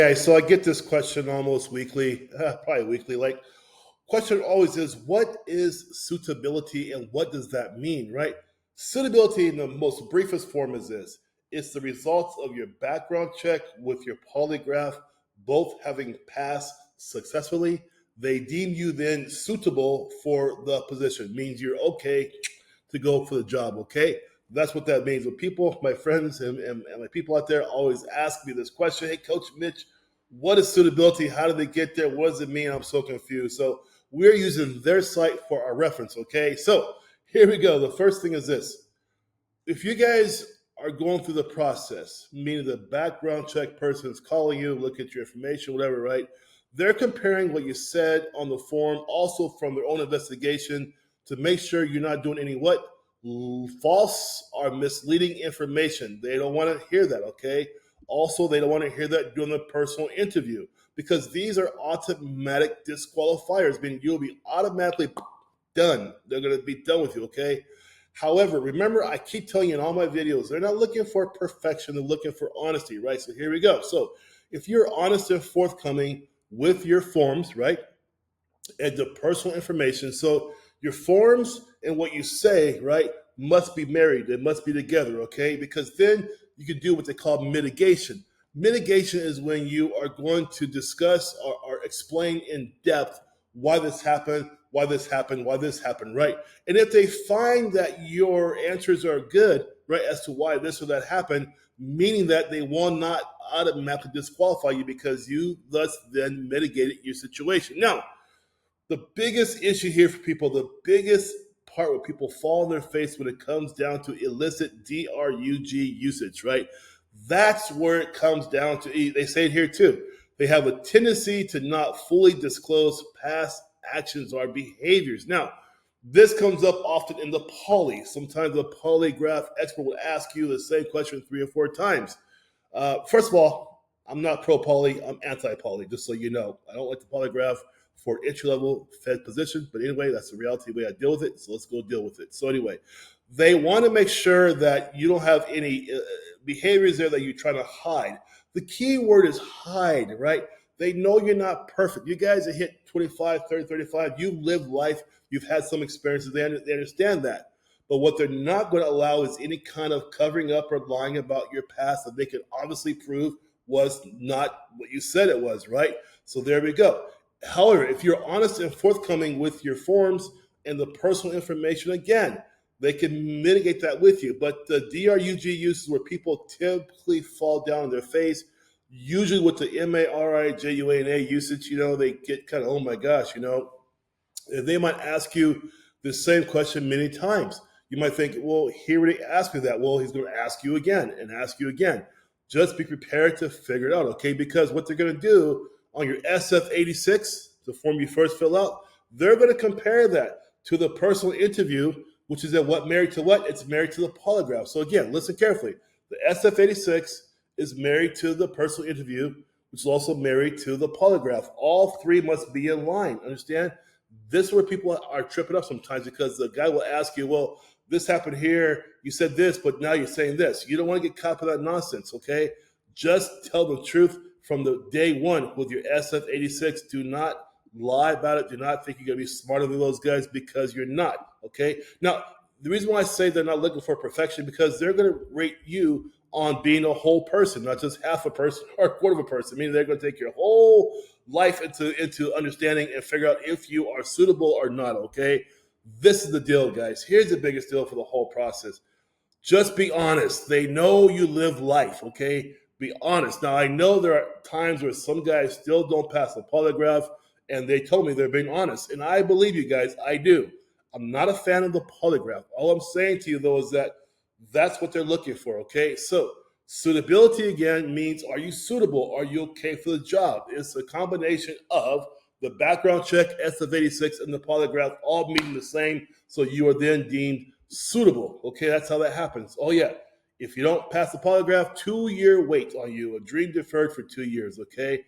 Okay, so I get this question almost weekly, probably weekly. Like, question always is, what is suitability and what does that mean, right? Suitability in the most briefest form is this: it's the results of your background check with your polygraph, both having passed successfully. They deem you then suitable for the position, means you're okay to go for the job, okay? That's what that means. When people, my friends and my people out there always ask me this question: hey, Coach Mitch, what is suitability? How do they get there? What does it mean? I'm so confused. So we're using their site for our reference, okay? So here we go. The first thing is this: if you guys are going through the process, meaning the background check person is calling you, look at your information, whatever, right? They're comparing what you said on the form, also from their own investigation, to make sure you're not doing any what? False or misleading information. They don't want to hear that, okay? Also, they don't want to hear that during the personal interview because these are automatic disqualifiers, meaning you'll be automatically done. They're going to be done with you, okay? However, remember, I keep telling you in all my videos, they're not looking for perfection, they're looking for honesty, right? So here we go. So if you're honest and forthcoming with your forms, right, and the personal information, so your forms and what you say, right, must be married. They must be together, okay? Because then you can do what they call mitigation. Mitigation is when you are going to discuss or explain in depth why this happened, why this happened, why this happened, right? And if they find that your answers are good, right, as to why this or that happened, meaning that they will not automatically disqualify you because you thus then mitigated your situation. Now, the biggest issue here for people, the biggest part where people fall on their face when it comes down to illicit DRUG usage, right? That's where it comes down to. They say it here too. They have a tendency to not fully disclose past actions or behaviors. Now, this comes up often in the poly. Sometimes the polygraph expert will ask you the same question 3 or 4 times. First of all, I'm not pro poly, I'm anti poly, just so you know. I don't like the polygraph for entry level Fed position, but anyway, that's the reality way I deal with it. So let's go deal with it. So, anyway, they want to make sure that you don't have any behaviors there that you're trying to hide. The key word is hide, right? They know you're not perfect. You guys have hit 25, 30, 35. You've lived life. You've had some experiences. They understand that. But what they're not going to allow is any kind of covering up or lying about your past that they can obviously prove was not what you said it was, right? So there we go. However, if you're honest and forthcoming with your forms and the personal information, again, they can mitigate that with you. But the DRUG use is where people typically fall down on their face, usually with the MARIJUANA usage, they get kind of, oh my gosh, they might ask you the same question many times. You might think, well, he already asked me that. Well, he's going to ask you again and ask you again. Just be prepared to figure it out, okay? Because what they're going to do on your SF86, the form you first fill out, they're going to compare that to the personal interview, which is at what married to what? It's married to the polygraph. So again, listen carefully. The SF86 is married to the personal interview, which is also married to the polygraph. All three must be in line, understand? This is where people are tripping up sometimes because the guy will ask you, well, this happened here, you said this, but now you're saying this. You don't want to get caught by that nonsense, okay? Just tell the truth from the day one with your SF86. Do not lie about it. Do not think you're going to be smarter than those guys because you're not, okay? Now, the reason why I say they're not looking for perfection because they're going to rate you on being a whole person, not just half a person or a quarter of a person. Meaning they're going to take your whole life into understanding and figure out if you are suitable or not, okay? This is the deal, guys. Here's the biggest deal for the whole process. Just be honest. They know you live life, okay? Be honest. Now, I know there are times where some guys still don't pass the polygraph, and they told me they're being honest. And I believe you guys. I do. I'm not a fan of the polygraph. All I'm saying to you, though, is that that's what they're looking for, okay? So suitability, again, means are you suitable? Are you okay for the job? It's a combination of the background check, SF86, and the polygraph all meaning the same, so you are then deemed suitable. Okay, that's how that happens. Oh, yeah. If you don't pass the polygraph, 2-year wait on you. A dream deferred for 2 years, okay?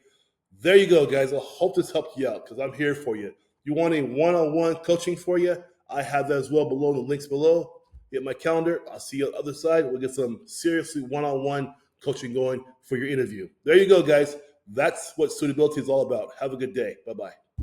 There you go, guys. I hope this helped you out because I'm here for you. You want a one-on-one coaching for you? I have that as well below in the links below. Hit my calendar. I'll see you on the other side. We'll get some seriously one-on-one coaching going for your interview. There you go, guys. That's what suitability is all about. Have a good day. Bye bye.